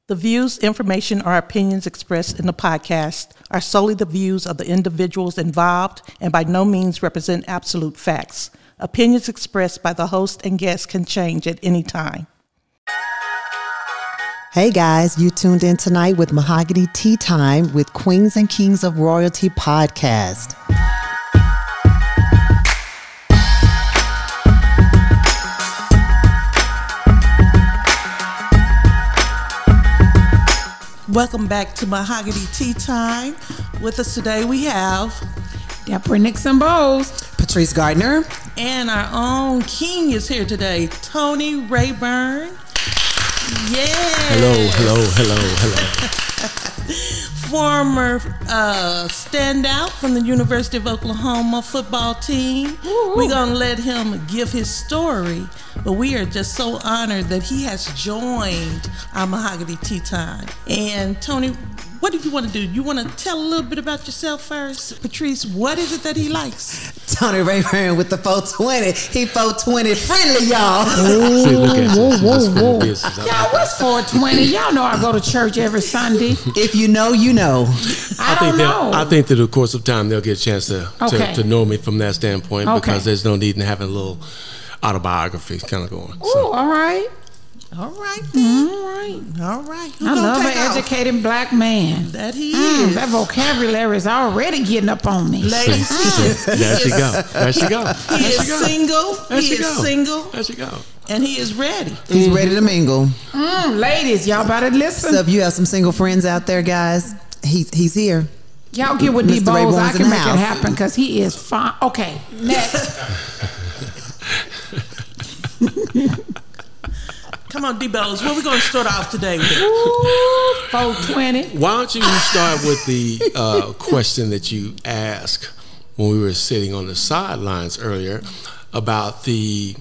The views, information, or opinions expressed in the podcast are solely the views of the individuals involved and by no means represent absolute facts. Opinions expressed by the host and guests can change at any time. Hey guys, you tuned in tonight with Mahogany Tea Time with Queens and Kings of Royalty podcast. Welcome back to Mahogany Tea Time. With us today we have Deborah Nixon Bowles, Patrice Gardner, and our own king is here today, Tony Rayburn. Yeah. Hello. Former standout from the University of Oklahoma football team. We're going to let him give his story, but we are just so honored that he has joined our Mahogany Tea Time. And Tony, what do you want to do? You want to tell a little bit about yourself first? Patrice, what is it that he likes? Tony Rayburn with the 420. He 420 friendly, y'all. See, look at you. Y'all, what's 420? Y'all know I go to church every Sunday. If you know, you know. I don't know. I think that, of course, of time they'll get a chance to know me from that standpoint, because there's no need in having a little autobiography kind of going. Oh, all right. All right, then. All right. I love an educated black man. That he is. That vocabulary is already getting up on me. Ladies, there she go. He is single. There she go. And he is ready. He's ready to mingle. Ladies, y'all better listen. So if you have some single friends out there, guys, he's here. Y'all get with D Mr. Bowles. Rayburn's I in can the make house. it happen because he is fine. Okay, next. Come on, D-Bells. What are we going to start off today with? 420. Why don't you start with the question that you asked when we were sitting on the sidelines earlier about the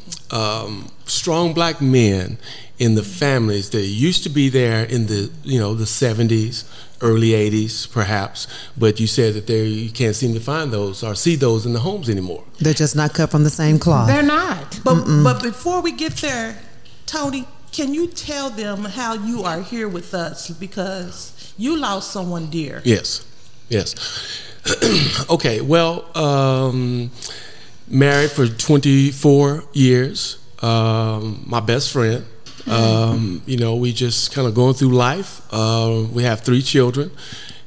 strong black men in the families that used to be there in the the 70s, early 80s perhaps, but you said that you can't seem to find those or see those in the homes anymore. They're just not cut from the same cloth. They're not. But before we get there, Tony, can you tell them how you are here with us? Because you lost someone dear. Yes. Okay, well, married for 24 years, my best friend. We just kind of going through life. We have 3 children,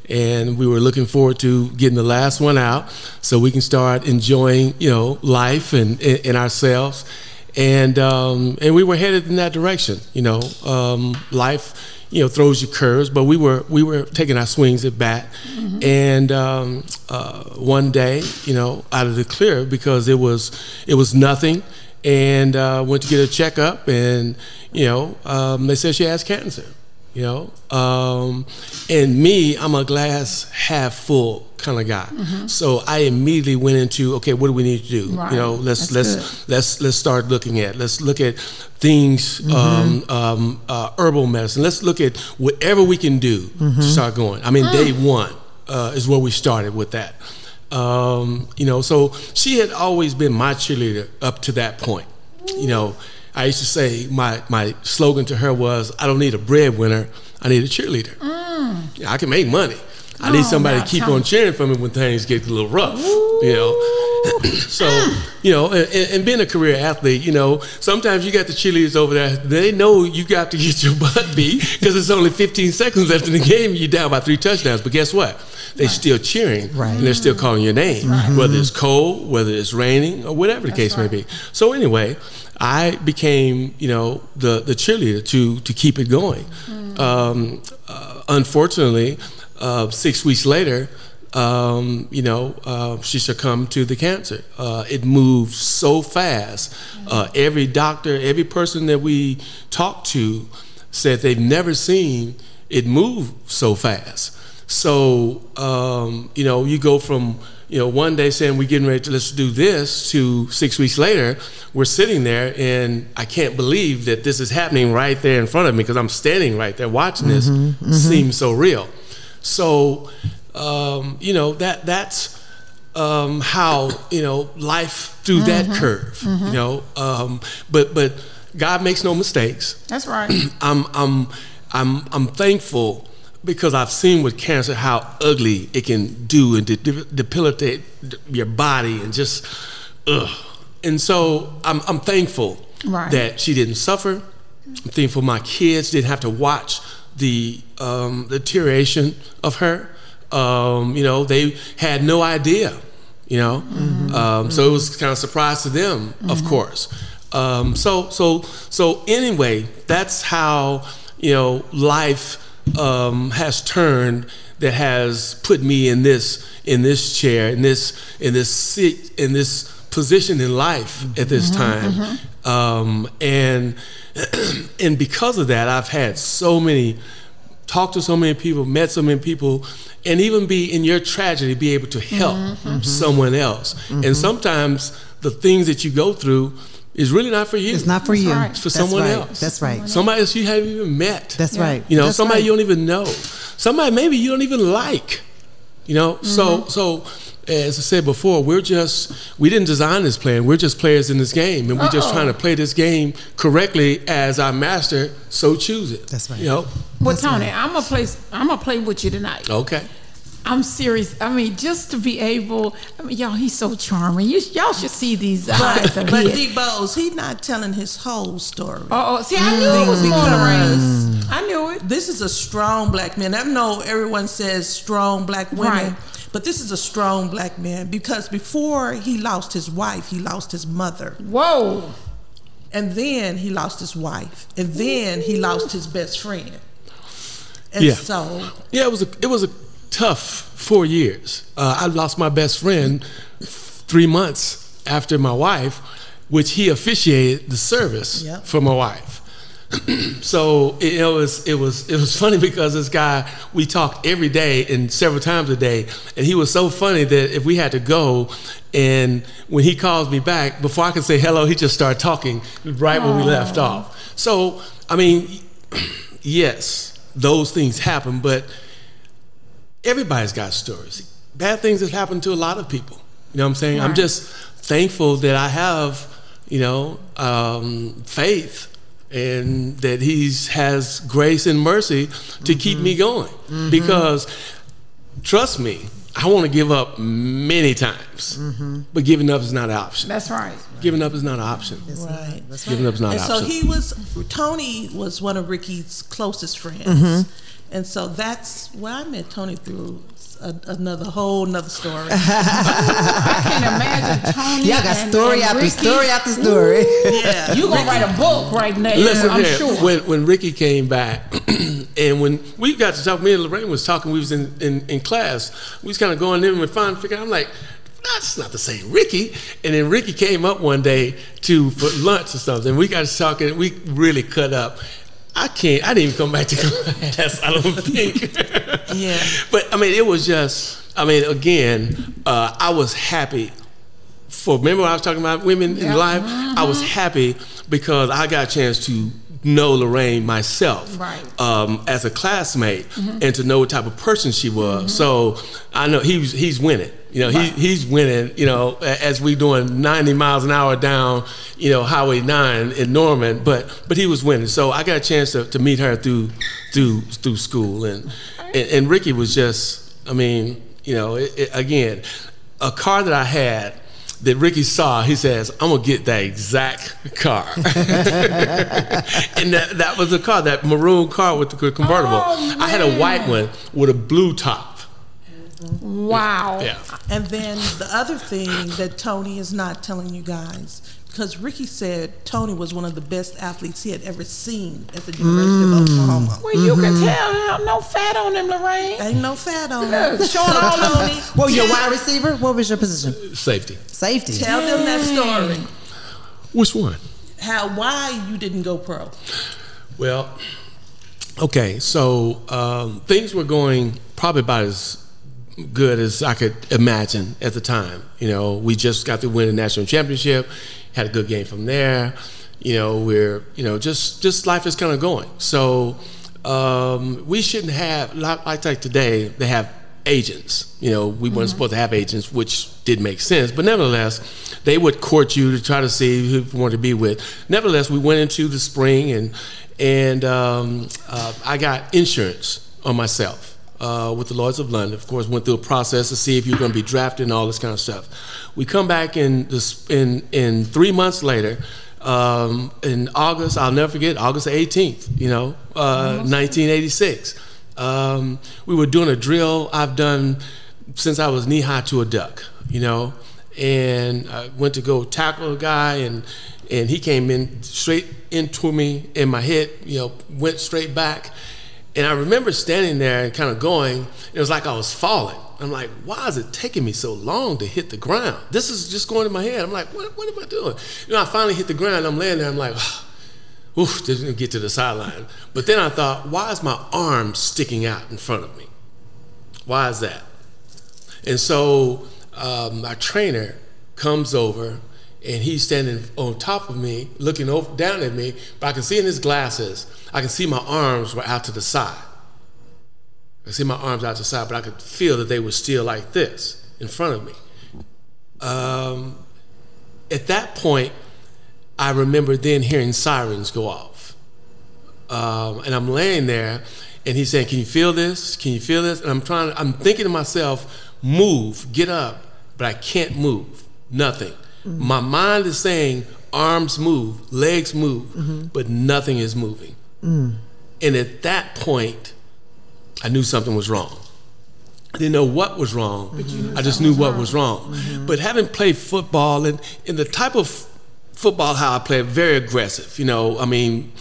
and we were looking forward to getting the last one out so we can start enjoying, life and ourselves. And we were headed in that direction. Life, throws you curves, but we were taking our swings at bat. And one day, out of the clear, because it was nothing, and went to get a checkup, and they said she has cancer. And me, I'm a glass half full kind of guy. So I immediately went into, okay, what do we need to do? Right. Let's start looking at. Let's look at things, herbal medicine. Let's look at whatever we can do to start going. I mean, day one is where we started with that. So she had always been my cheerleader up to that point. I used to say my slogan to her was, I don't need a breadwinner, I need a cheerleader. I can make money. I need somebody to keep on cheering for me when things get a little rough. So, and being a career athlete, sometimes you got the cheerleaders over there, they know you got to get your butt beat because it's only 15 seconds left in the game and you're down by 3 touchdowns. But guess what? They're still cheering, and they're still calling your name, whether it's cold, whether it's raining, or whatever the case may be. So anyway, I became, the cheerleader to keep it going. Unfortunately, 6 weeks later, she succumbed to the cancer. It moved so fast. Every doctor, every person that we talked to said they've never seen it move so fast. So, you go from, one day saying we're getting ready to let's do this to 6 weeks later, we're sitting there and I can't believe that this is happening right there in front of me because I'm standing right there watching this. Seems so real. So, that's how, life through that curve, but God makes no mistakes. That's right. I'm I'm thankful because I've seen with cancer how ugly it can do and debilitate your body and just and so I'm thankful that she didn't suffer. I'm thankful my kids didn't have to watch the deterioration of her. You know, they had no idea, you know. So it was kind of a surprise to them, of course. So anyway, that's how, you know, life has turned, that has put me in this chair, in this seat, in this position in life at this time. And because of that, I've had talked to so many people, met so many people, and even be in your tragedy, be able to help someone else. And sometimes the things that you go through is really not for you. It's not for you. Right. It's for someone else. That's right. Somebody else you haven't even met. That's right. You know, That's somebody right. you don't even know. Somebody maybe you don't even like. You know, so as I said before, we didn't design this plan. We're just players in this game, and we're just trying to play this game correctly as our master so chooses. That's right. You know. Well, Tony, I'm gonna play with you tonight. Okay. I'm serious. I mean, just to be able, y'all, he's so charming. Y'all should see these eyes of But his. D-Bose, he's not telling his whole story. See, I knew it was more Lorraine. I knew it. This is a strong black man. I know everyone says strong black women, Right. but this is a strong black man because before he lost his wife, he lost his mother. Whoa. And then he lost his wife. And then he lost his best friend. And Yeah. so... Yeah, it was a tough 4 years. I lost my best friend 3 months after my wife, which he officiated the service for my wife. So it was funny because this guy, we talked every day and several times a day, and he was so funny that if we had to go, and when he calls me back, before I could say hello, he just started talking right when we left off. So I mean, yes, those things happen, but everybody's got stories. Bad things have happened to a lot of people. You know what I'm saying? Right. I'm just thankful that I have, you know, faith, and that he has grace and mercy to keep me going. Because, trust me, I want to give up many times, but giving up is not an option. That's right. Giving up is not an option. Right. Giving up is not an And so option. Tony was one of Ricky's closest friends. And so that's where I met Tony through another story. I can imagine Tony. Y'all got story after Ricky. story after story. Yeah. You gonna write a book right now? Listen I'm here, sure. when Ricky came back, and when we got to talk, me and Lorraine was talking, we was in class, we was kind of going in and finally figuring, I'm like, that's not the same Ricky. And then Ricky came up one day for lunch or something. We got to talking, we really cut up. I didn't even come back to class, I don't think. Yeah. But I mean, it was just, again, I was happy remember when I was talking about women in life? I was happy because I got a chance to know Lorraine myself, as a classmate, and to know what type of person she was. So I know he's winning. You know, he's winning. You know, as we doing 90 miles an hour down, you know, Highway 9 in Norman, but he was winning. So I got a chance to meet her through school, and Ricky was just, I mean, you know, again, a car that I had that Ricky saw, he says, I'm gonna get that exact car. And that was the car, that maroon car with the convertible. Oh, I had a white one with a blue top. Wow. Yeah. And then the other thing that Tony is not telling you guys, because Ricky said Tony was one of the best athletes he had ever seen at the University of Oklahoma. Well, you can tell no fat on him, Lorraine. Ain't no fat on him. Look, showing all Tony, What was your wide receiver? What was your position? Safety. Safety. tell them that story. Which one? Why you didn't go pro? Well, okay, so things were going probably about as good as I could imagine at the time. You know, we just got to win a national championship, had a good game from there. You know, we're, you know, just life is kind of going. So we shouldn't have, like today, they have agents. You know, we weren't supposed to have agents, which did make sense. But nevertheless, they would court you to try to see who you want to be with. Nevertheless, we went into the spring and I got insurance on myself with the Lloyds of London. Of course, went through a process to see if you're going to be drafted and all this kind of stuff. We come back in 3 months later. In August, I'll never forget, August 18th, 1986. We were doing a drill I've done since I was knee-high to a duck, and I went to go tackle a guy, and he came in straight into me, and my head, went straight back. And I remember standing there and kind of going, it was like I was falling. I'm like, why is it taking me so long to hit the ground? This is just going in my head. I'm like, what am I doing? I finally hit the ground. I'm laying there. I'm like, oof, didn't get to the sideline. But then I thought, why is my arm sticking out in front of me? Why is that? And so my trainer comes over, and he's standing on top of me, looking down at me, but I can see in his glasses, I can see my arms were out to the side. I see my arms out to the side, but I could feel that they were still like this in front of me. At that point, I remember then hearing sirens go off. And I'm laying there, and he's saying, can you feel this? Can you feel this? And I'm thinking to myself, move, get up, but I can't move, nothing. Mm-hmm. My mind is saying, arms move, legs move, but nothing is moving. And at that point, I knew something was wrong. I didn't know what was wrong. I just knew what was wrong. But having played football, and the type of football how I play, very aggressive. I'm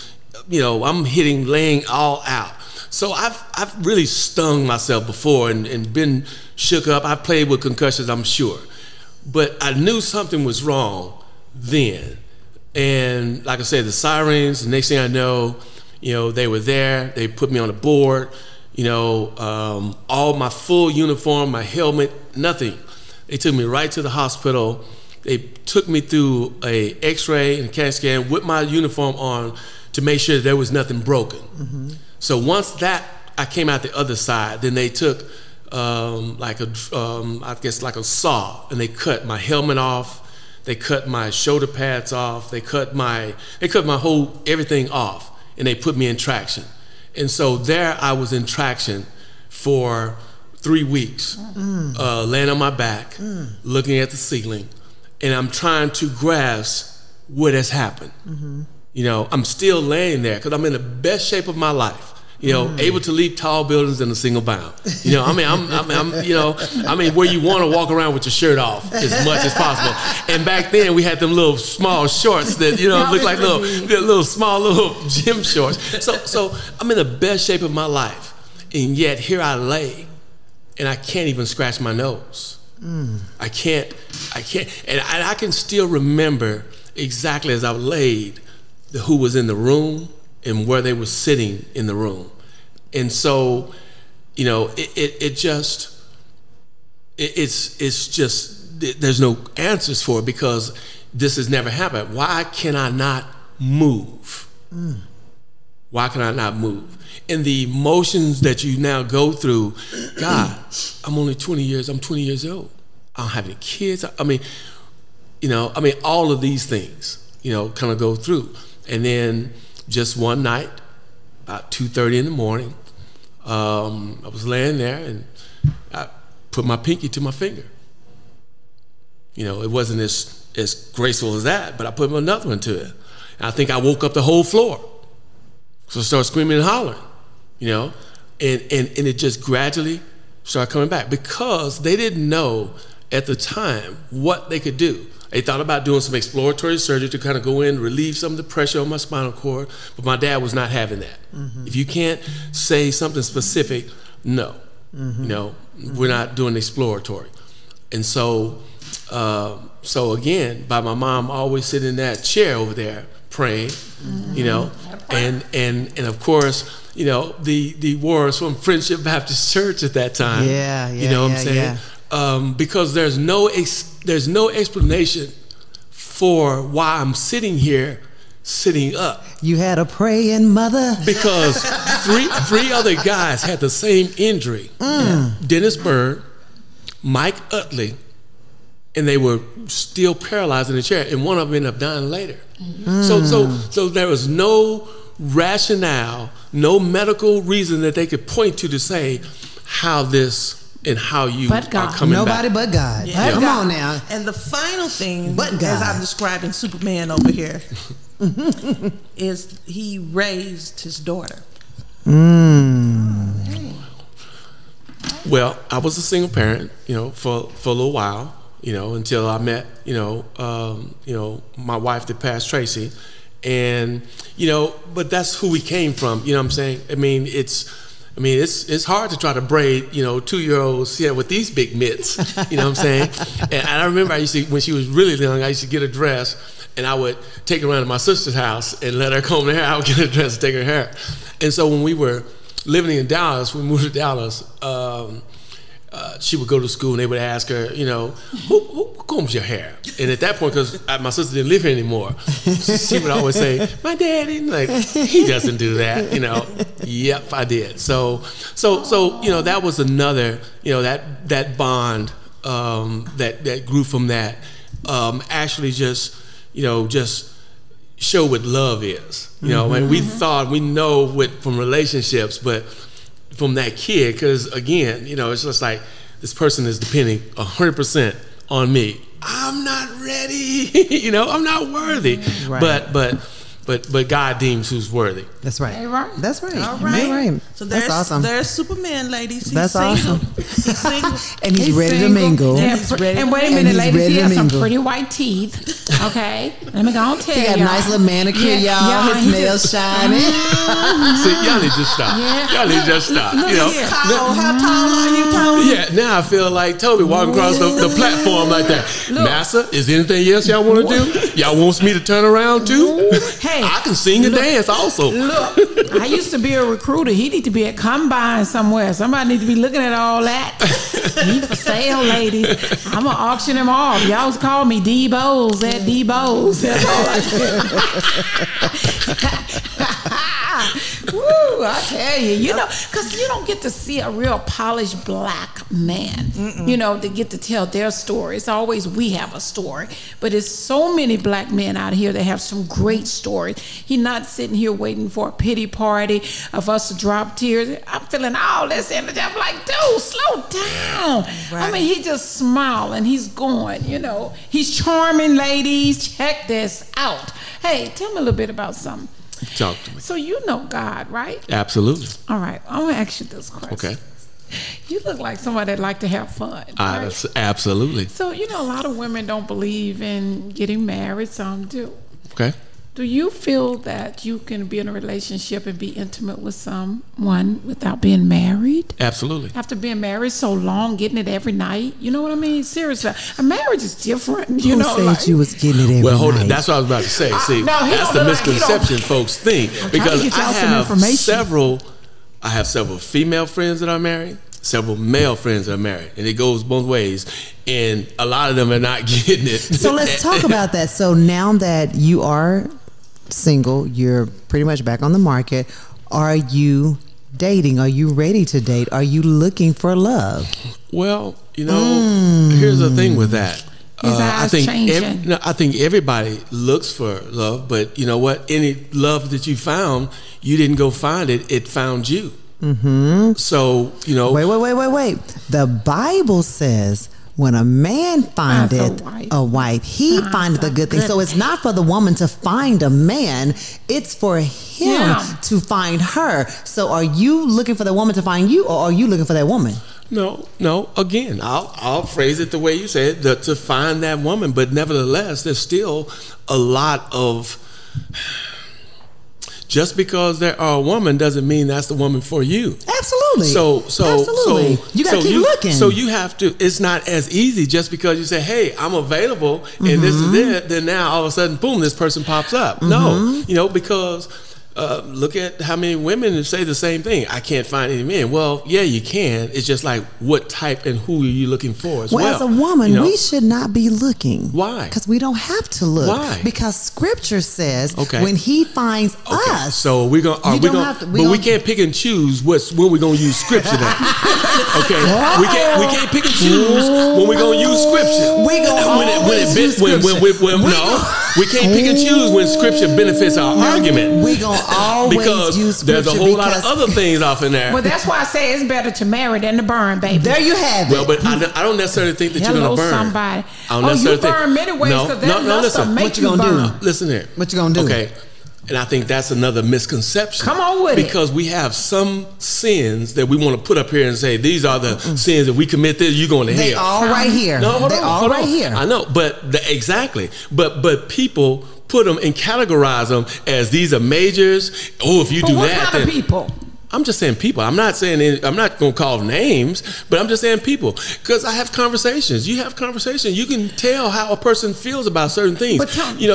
hitting, laying all out. So I've really stung myself before and been shook up. I've played with concussions, I'm sure. But I knew something was wrong then. And like I said, the sirens, the next thing I know, they were there. They put me on a board. All my full uniform, my helmet, nothing. They took me right to the hospital. They took me through a x-ray and CAT scan with my uniform on to make sure there was nothing broken. So once I came out the other side, then they took like a saw, and they cut my helmet off. They cut my shoulder pads off. They cut my whole everything off, and they put me in traction. And so there I was in traction for 3 weeks, laying on my back, looking at the ceiling, and I'm trying to grasp what has happened. I'm still laying there because I'm in the best shape of my life. Able to leap tall buildings in a single bound. I'm where you want to walk around with your shirt off as much as possible. And back then we had them little small shorts that looked like little small gym shorts. So I'm in the best shape of my life, and yet here I lay, and I can't even scratch my nose. I can't, and I can still remember exactly as I laid who was in the room and where they were sitting in the room. And so, it's just, there's no answers for it because this has never happened. Why can I not move? Why can I not move? And the emotions that you now go through, God, I'm 20 years old. I don't have any kids. All of these things, kind of go through. And then just one night, about 2:30 in the morning, I was laying there and I put my pinky to my finger. It wasn't as graceful as that, but I put another one to it. And I think I woke up the whole floor. So I started screaming and hollering, and it just gradually started coming back because they didn't know at the time what they could do. They thought about doing some exploratory surgery to kind of go in, relieve some of the pressure on my spinal cord, but my dad was not having that. If you can't say something specific, no. We're not doing exploratory. And so again, by my mom always sitting in that chair over there praying, and of course, the words from Friendship Baptist Church at that time. You know what I'm saying? Because there's no explanation for why I'm sitting here, sitting up. You had a praying mother. Because three other guys had the same injury. Dennis Bird, Mike Utley, and they were still paralyzed in the chair, and one of them ended up dying later. So there was no rationale, no medical reason that they could point to say how this and how you are coming Nobody back. but God. Yeah. Come on now. And the final thing, But God. as I'm describing Superman over here, is he raised his daughter. Well, I was a single parent, for a little while, until I met, my wife that passed, Tracy, and but that's who we came from. You know what I'm saying? I mean, it's hard to try to braid, 2-year-olds with these big mitts. You know what I'm saying? And I remember when she was really young, I used to get a dress, and I would take her around to my sister's house and let her comb her hair. I would get a dress and take her hair. And so when we were living in Dallas, we moved to Dallas, she would go to school and they would ask her, who combs your hair? And at that point, because my sister didn't live here anymore, she would always say, my daddy. Like, he doesn't do that, Yep, I did. So that was another, that bond that grew from that. Actually just show what love is. And we thought we know from relationships, but from that kid, because again, it's just like this person is depending 100% on me. I'm not ready. I'm not worthy. Right. But God deems who's worthy. That's right. That's right. All right. Right. So that's awesome. There's Superman, ladies. He's That's single. awesome. He's single. And he's ready to mingle. Yeah, and wait a minute, ladies, he has some mingle. pretty white teeth. Okay, let me go and tell He got a y'all. nice little manicure, y'all. His nails shining. See, y'all need to stop. Yeah. Y'all need to just stop. How tall are you, Toby? Yeah, now I feel like Toby walking across the platform like that. Massa, is there anything else y'all want to do? Y'all wants me to turn around too? Hey, I can sing and dance also. Look, I used to be a recruiter. He need to be at Combine somewhere. Somebody need to be looking at all that. He for sale, ladies. I'm going to auction him off. Y'all call me D Bowles at D Bowles. That's all I do. Woo, I tell you, because you don't get to see a real polished black man, to get to tell their story. It's always we have a story, but there's so many black men out here that have some great stories. He's not sitting here waiting for a pity party of us to drop tears. I'm feeling all this energy. I'm like, dude, slow down. Right. I mean, he just smiled and he's going, He's charming, ladies. Check this out. Hey, tell me a little bit about something. Talk to me. So you know God, right? Absolutely. All right. I'm going to ask you this question. Okay. You look like somebody that like to have fun. Right? Absolutely. So, a lot of women don't believe in getting married. Some do. Okay. Do you feel that you can be in a relationship and be intimate with someone without being married? Absolutely. After being married so long, getting it every night? You know what I mean? Seriously. A marriage is different. Who said you was getting it every Well, hold night? on. That's what I was about to say. See, no, that's the misconception folks think. Because I have several female friends that are married, several male friends that are married, and it goes both ways. And a lot of them are not getting it. So let's talk about that. So now that you are single, you're pretty much back on the market. Are you dating? Are you ready to date? Are you looking for love? Well, here's the thing with that. I think everybody looks for love, but you know what? Any love that you found, you didn't go find it; it found you. So Wait. The Bible says, when a man findeth a wife, he findeth a good thing. So it's not for the woman to find a man, it's for him to find her. So are you looking for the woman to find you, or are you looking for that woman? No. Again, I'll phrase it the way you said, to find that woman. But nevertheless, there's still a lot of... Just because there are a woman doesn't mean that's the woman for you. Absolutely. So you gotta keep looking. So you have to. It's not as easy just because you say, "Hey, I'm available," and this is it. Then now all of a sudden, boom, this person pops up. No, because look at how many women say the same thing. I can't find any men. Well, yeah, you can. It's just like what type and who are you looking for as well. As a woman, we should not be looking. Why? Because we don't have to look. Why? Because Scripture says when He finds us. So we can't pick and choose when we're gonna use Scripture. Then. Okay, we can't pick and choose when we're gonna use Scripture. We gonna We can't pick and choose when Scripture benefits our argument. We're going to always because use Scripture. There's a whole lot of other things off in there. Well, that's why I say it's better to marry than to burn, baby. There you have it. Well, but I don't necessarily think that you're going to burn. Somebody. I don't necessarily you burn many ways because listen. What you gonna do? Listen here. What you gonna do? Okay. And I think that's another misconception. Come on with it. Because we have some sins that we want to put up here and say, these are the sins that we commit this, you're going to hell. They all right here. No, hold they on, all hold right on. here. I know, but exactly. But people put them and categorize them as these are majors. Oh, if you do what that, kind of people? I'm just saying people. I'm not going to call names, but I'm just saying people. Because I have conversations. You have conversations. You can tell how a person feels about certain things. But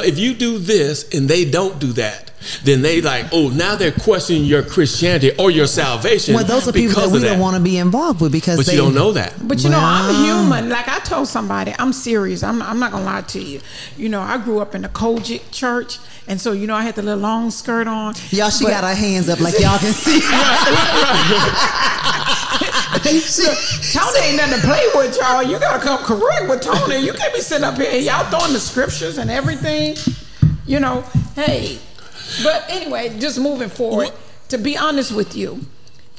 if you do this and they don't do that, then they now they're questioning your Christianity or your salvation. Well, those are people that we don't want to be involved with because you don't know that. But I'm human. Like I told somebody, I'm serious. I'm not gonna lie to you. I grew up in the Kojic church, and so I had the little long skirt on. Y'all, she got her hands up like y'all can see. Tony ain't nothing to play with, y'all. You gotta come correct with Tony. You can't be sitting up here and y'all throwing the scriptures and everything. Hey. But anyway, just moving forward, to be honest with you,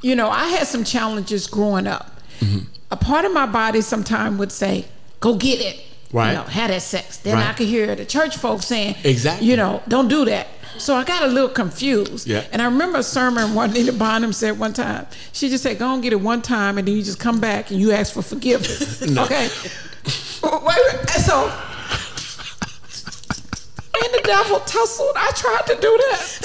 I had some challenges growing up. Mm-hmm. A part of my body sometimes would say, go get it. Right. Have that sex. Then right. I could hear the church folks saying, exactly. Don't do that. So I got a little confused. Yeah. And I remember a sermon Juanita Bonham said one time. She just said, go and get it one time and then you just come back and you ask for forgiveness. No. Okay. Wait. So... and the devil tussled. I tried to do that.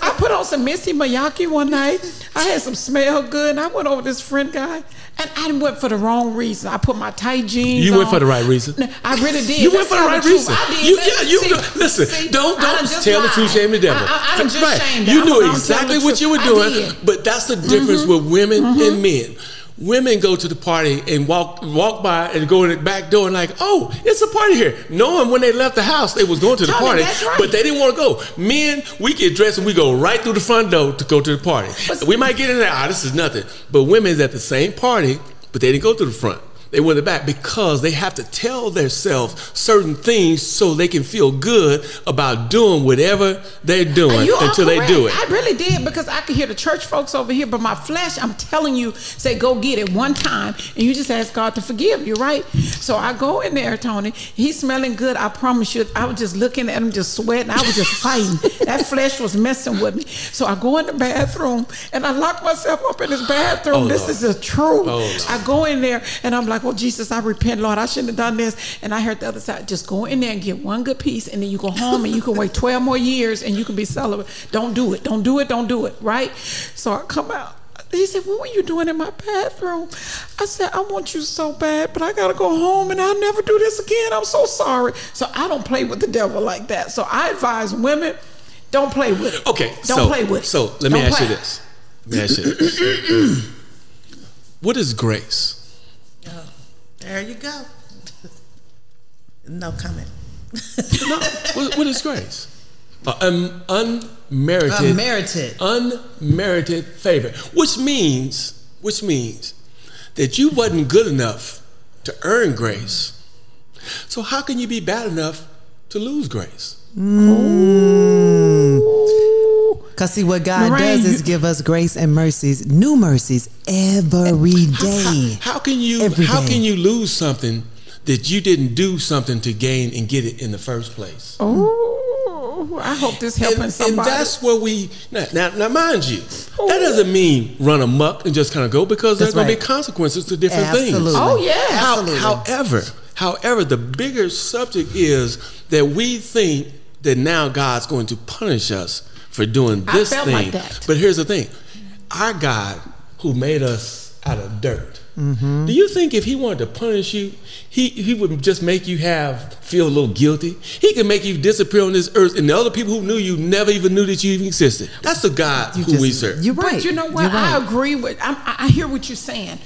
I put on some Missy Miyake one night. I had some smell good. And I went over this friend guy. And I went for the wrong reason. I put my tight jeans on. You went for the right reason. I really did. You went for the right reason. I did. Listen, don't tell the truth, shame the devil. I just shamed you knew exactly what you were doing. But that's the difference with women and men. Women go to the party and walk by and go in the back door and like, oh, it's a party here. Knowing when they left the house, they was going to the party, right. But they didn't want to go. Men, we get dressed and we go right through the front door to go to the party. We might get in there, this is nothing. But women's at the same party, but they didn't go to the front. They went to the back because they have to tell themselves certain things so they can feel good about doing whatever they're doing until they do it. I really did because I could hear the church folks over here, but my flesh, I'm telling you, say go get it one time and you just ask God to forgive you, right? So I go in there, Tony. He's smelling good. I promise you. I was just looking at him, just sweating. I was just fighting. That flesh was messing with me. So I go in the bathroom and I lock myself up in this bathroom. Oh, this Lord. is the truth. Oh, I go in there and I'm like, oh, Jesus, I repent, Lord. I shouldn't have done this. And I heard the other side, just go in there and get one good piece, and then you go home and you can wait 12 more years and you can be celibate. Don't do it. Don't do it. Don't do it. Right? So I come out. He said, what were you doing in my bathroom? I said, I want you so bad, but I got to go home and I'll never do this again. I'm so sorry. So I don't play with the devil like that. So I advise women, don't play with it. Okay. Don't play with it. So let me ask you this. What is grace? Oh, there you go. No comment. No, what is grace? Unmerited favor, which means that you wasn't good enough to earn grace. So how can you be bad enough to lose grace? Because see, what God does is give us grace and mercies, new mercies every day. How can you lose something that you didn't do something to gain and get it in the first place? Oh, I hope this helping somebody. And that's where now mind you, that doesn't mean run amok and just kind of go, because there's going to be consequences to different things. Oh yeah. However, the bigger subject is that we think that now God's going to punish us for doing this thing. Like that. But here's the thing. Our God, who made us out of dirt, do you think if he wanted to punish you, he would just make you feel a little guilty? He could make you disappear on this earth, and the other people who knew you never even knew that you even existed. That's the God we serve. You're right. But you know what? I agree with. I hear what you're saying.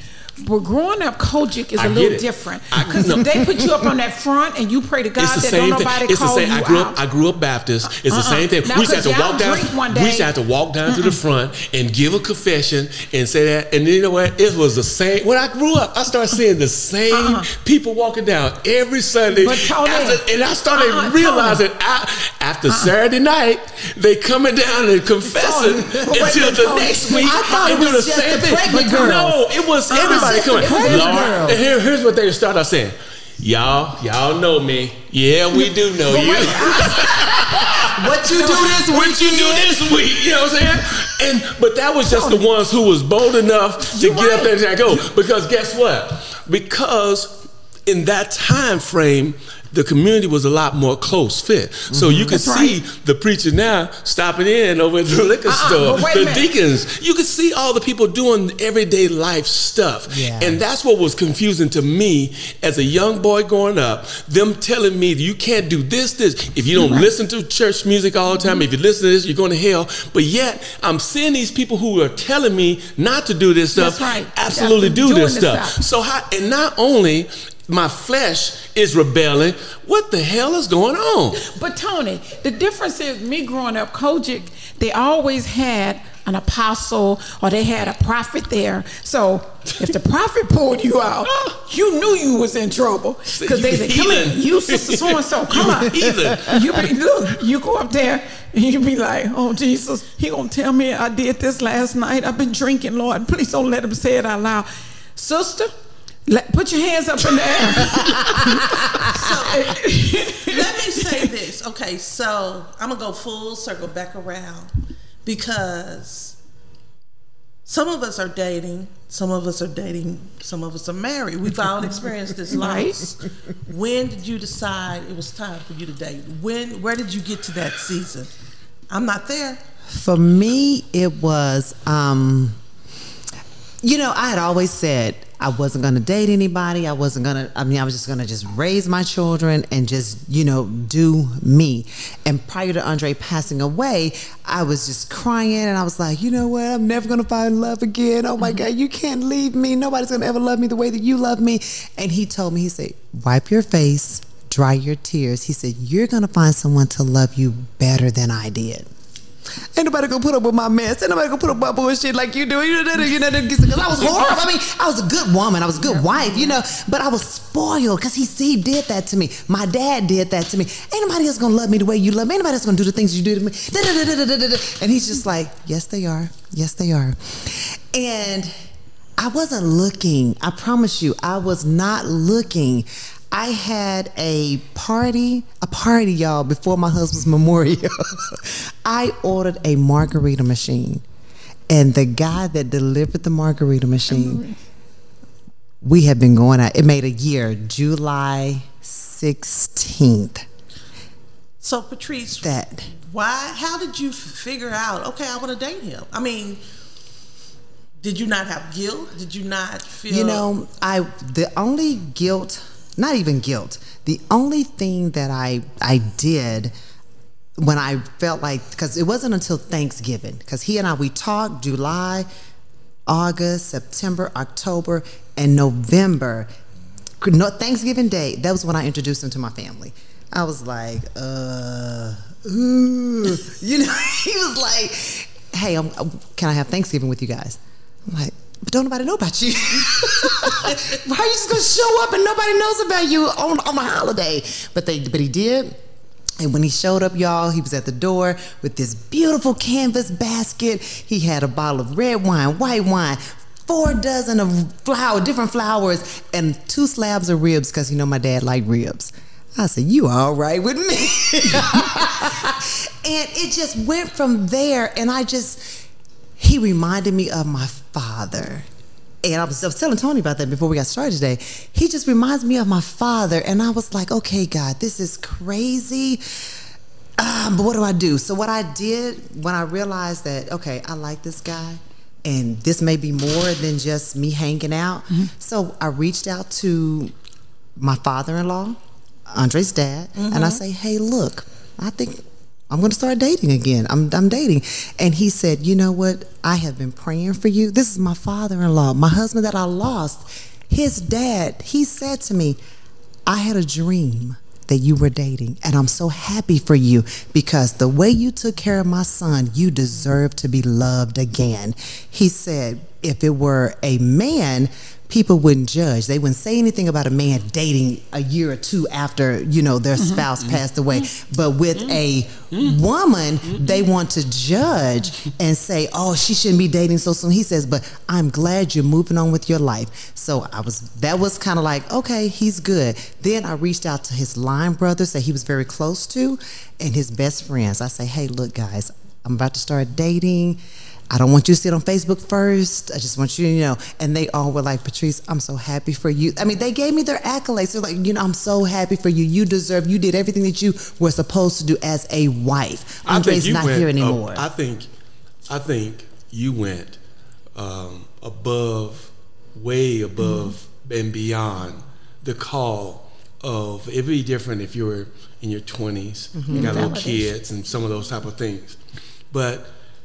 But growing up, Kojic is a little different because they put you up on that front and you pray to God that don't nobody call you out. I grew up Baptist. It's the same thing. Now, we used to have to walk down. We used to have to walk down to the front and give a confession and say that. And you know what? It was the same. When I grew up, I started seeing the same people walking down every Sunday. But Tony, and I started realizing after Saturday night, they coming down and confessing until the next week. I thought it was just the pregnant girls. No, it was everybody coming. Lord, here's what they start out saying. Y'all know me. Yeah, we do know you. What you do this week? What you do this week? You know what I'm saying? But that was just the ones who was bold enough to get up there and go. Because guess what? Because in that time frame, the community was a lot more close fit. So you could see the preacher now stopping in over at the liquor store, the deacons. You could see all the people doing everyday life stuff. Yeah. And that's what was confusing to me as a young boy growing up, them telling me you can't do this. If you don't listen to church music all the time, if you listen to this, you're going to hell. But yet, I'm seeing these people who are telling me not to do this stuff, absolutely do this stuff. So and not only my flesh is rebelling. What the hell is going on? But Tony, the difference is me growing up, Kojic, they always had an apostle or they had a prophet there. So if the prophet pulled you out, you knew you was in trouble because they said, "Come in, you sister so and so, come on." You go up there and you be like, "Oh Jesus, he gonna tell me I did this last night. I've been drinking, Lord. Please don't let him say it out loud, sister." Put your hands up in the air. So, let me say this. Okay, so I'm going to go full circle back around because some of us are dating, some of us are married. We've all experienced this loss. When did you decide it was time for you to date? Where did you get to that season? I'm not there. For me, it was, I had always said, I wasn't going to date anybody. I was just going to raise my children and just, do me. And prior to Andre passing away, I was just crying and I was like, you know what? I'm never going to find love again. Oh my God, you can't leave me. Nobody's going to ever love me the way that you love me. And he told me, he said, wipe your face, dry your tears. He said, you're going to find someone to love you better than I did. Ain't nobody gonna put up with my mess. Ain't nobody gonna put up with my bullshit like you do. Because I was horrible. I mean, I was a good woman. I was a good wife, but I was spoiled because he did that to me. My dad did that to me. Ain't nobody else gonna love me the way you love me. Ain't nobody else gonna do the things you do to me. And he's just like, yes, they are. Yes, they are. And I wasn't looking. I promise you, I was not looking. I had a party, y'all, before my husband's memorial. I ordered a margarita machine. And the guy that delivered the margarita machine, we had been going out. It made a year, July 16th. So, Patrice, how did you figure out, okay, I want to date him? I mean, did you not have guilt? Did you not feel... the only guilt... Not even guilt. The only thing that I did when I felt like, because it wasn't until Thanksgiving, because he and we talked July, August, September, October, and November. Thanksgiving Day, that was when I introduced him to my family. I was like, he was like, hey, can I have Thanksgiving with you guys? I'm like, but don't nobody know about you. Why are you just gonna show up and nobody knows about you on a holiday? But he did. And when he showed up, y'all, he was at the door with this beautiful canvas basket. He had a bottle of red wine, white wine, 4 dozen of different flowers, and 2 slabs of ribs because my dad liked ribs. I said, you all right with me? And it just went from there, and he reminded me of my father. And I was telling Tony about that before we got started today. He just reminds me of my father. And I was like, okay, God, this is crazy. But what do I do? So what I did when I realized that, okay, I like this guy and this may be more than just me hanging out. So I reached out to my father-in-law, Andre's dad, and I say, hey, look, I think I'm going to start dating again. I'm dating. And he said, you know what? I have been praying for you. This is my father-in-law, my husband that I lost. His dad, he said to me, I had a dream that you were dating, and I'm so happy for you because the way you took care of my son, you deserve to be loved again. He said, if it were a man, people wouldn't judge. They wouldn't say anything about a man dating a year or two after, you know, their spouse passed away. But with a woman, they want to judge and say, oh, she shouldn't be dating so soon. He says, but I'm glad you're moving on with your life. So that was kind of like, okay, he's good. Then I reached out to his line brothers that he was very close to and his best friends. I say, hey, look, guys, I'm about to start dating. I don't want you to see it on Facebook first. I just want you to, you know. And they all were like, Patrice, I'm so happy for you. I mean, they gave me their accolades. They're like, you know, I'm so happy for you. You did everything that you were supposed to do as a wife. Andre's not here anymore. I think you went way above and beyond the call of, it'd be different if you were in your 20s, you got little kids and some of those type of things.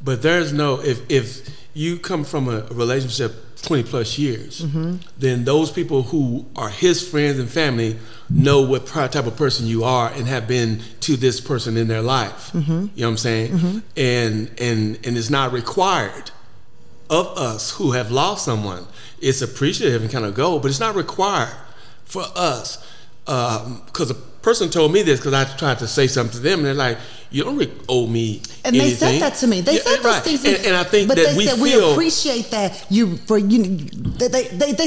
But there's no, if you come from a relationship 20 plus years, then those people who are his friends and family know what type of person you are and have been to this person in their life. You know what I'm saying? And it's not required of us who have lost someone. It's appreciative and kind of go, but it's not required for us. Because a person told me this because I tried to say something to them, and they're like, you don't really owe me and anything. They said that to me. They said those things. And I think but that they said, we appreciate that they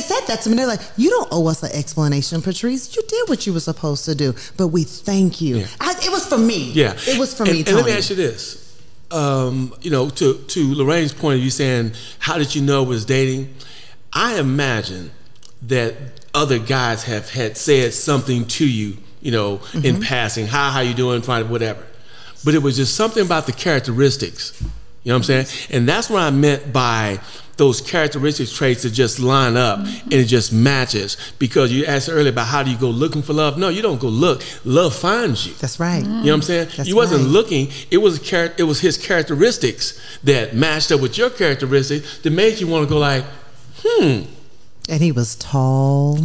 said that to me. They're like, you don't owe us an explanation, Patrice. You did what you were supposed to do, but we thank you. It was for me. Yeah. It was for me, And Tony. let me ask you this. You know, to Lorraine's point of you saying, how did you know it was dating? I imagine that other guys have had said something to you, you know, in passing, how you doing, fine, whatever. But it was just something about the characteristics. You know what I'm saying? And that's what I meant by those characteristics, traits that just line up and it just matches. Because you asked earlier about how do you go looking for love? No, you don't go look. Love finds you. That's right. You know what I'm saying? That's you wasn't right. looking. It was his characteristics that matched up with your characteristics that made you want to go like, And he was tall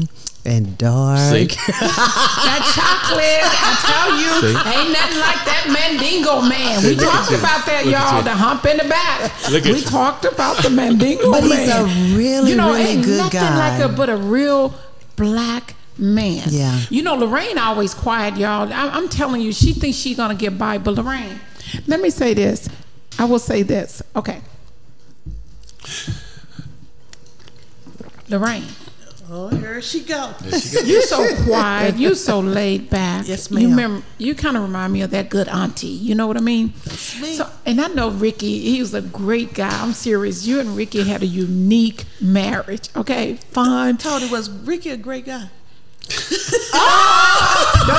and dark. See? That chocolate, I tell you, ain't nothing like that Mandingo man. We talked about that, y'all, the hump in the back. We talked about the Mandingo man. But he's a really, really ain't good nothing guy. like but a real black man. Yeah. You know, Lorraine always quiet, y'all. I'm telling you, she thinks she's going to get by. But Lorraine, let me say this. I will say this. Okay. Lorraine. Oh, here she go. You so quiet. You so laid back. Yes, ma'am. You kind of remind me of that good auntie. You know what I mean? That's me. So, and I know Ricky. He was a great guy. I'm serious. You and Ricky had a unique marriage. Okay, fun. Tony, was Ricky a great guy? That's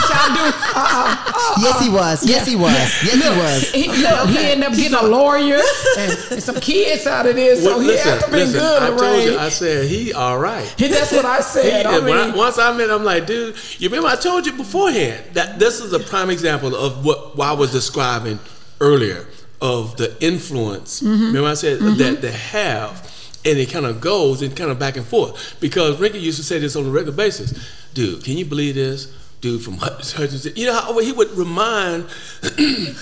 y'all do. Yes, he was. Yes, he was. Yes, he was. He ended up getting a lawyer and some kids out of this. So he had to be good. I told right? you, I said, he all right. That's what I said. Once I met him, I'm like, dude, you remember I told you beforehand that this is a prime example of what I was describing earlier of the influence. Remember I said that they have, and it kind of goes and kind of back and forth. Because Ricky used to say this on a regular basis. Dude, can you believe this? Dude from Hutchinson. You know how he would remind,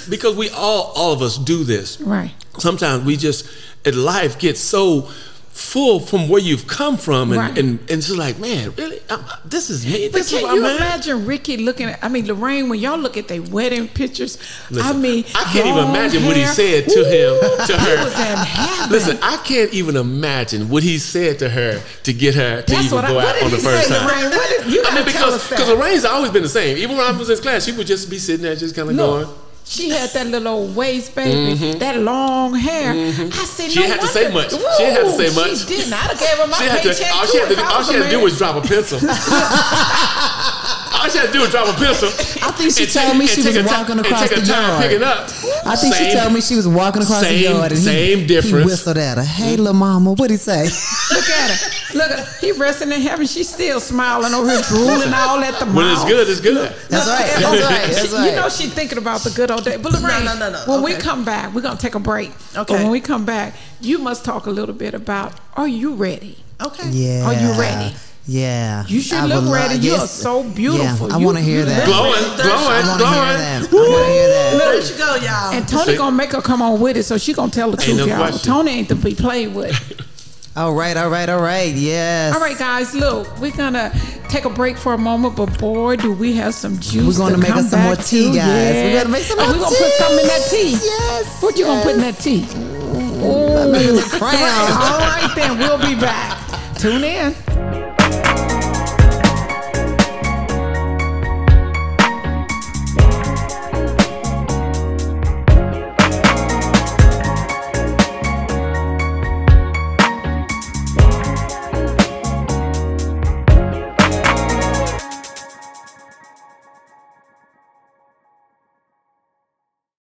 because we all of us do this. Right. Sometimes we just, life gets so full from where you've come from, and it's just like, man, really, this is me. But This is can what you I'm at? imagine Ricky looking at? I mean, Lorraine, when y'all look at their wedding pictures, Listen, I can't even long imagine what he hair. said to him, to He her. was in heaven. Listen, I can't even imagine what he said to her to get her to That's even what go out on the first time. Lorraine? What did, you gotta tell us Because that. Lorraine's always been the same. Even when I was in class, she would just be sitting there, just kind of going. Look, she had that little old waist, baby, that long hair. I said, She didn't have to say much. She didn't have to say much. She didn't. I'd have gave her my paycheck All she had to do was drop a pencil. All all she had to do was drop a pencil. I think she told me she was walking across the yard. Pick it up. I think she told me she was walking across the yard and he whistled at her. Hey, little mama, what'd he say? Look at her. Look at her. He resting in heaven. She's still smiling over here, drooling all at the mouth. When it's good, it's good. That's right. That's right. You know she's thinking about the good old day. But Lorraine, no. when we come back, we're going to take a break. Okay. But when we come back, you must talk a little bit about, are you ready? Okay. Yeah. Are you ready? Yeah. You should look ready. You are so beautiful. Yeah, I want to hear that. Glowing. I want to hear that. There you go, y'all. And Tony going to make her come on with it, so she going to tell the truth, no y'all. question. Tony ain't to be played with. All right. Yes. All right, guys, look, we're going to take a break for a moment, but boy, do we have some juice. We're going to make us some more tea, guys. Yeah. We're going to make some more tea. We're going to put something in that tea. Yes. What you going to put in that tea? Crown. All right, then. We'll be back. Tune in.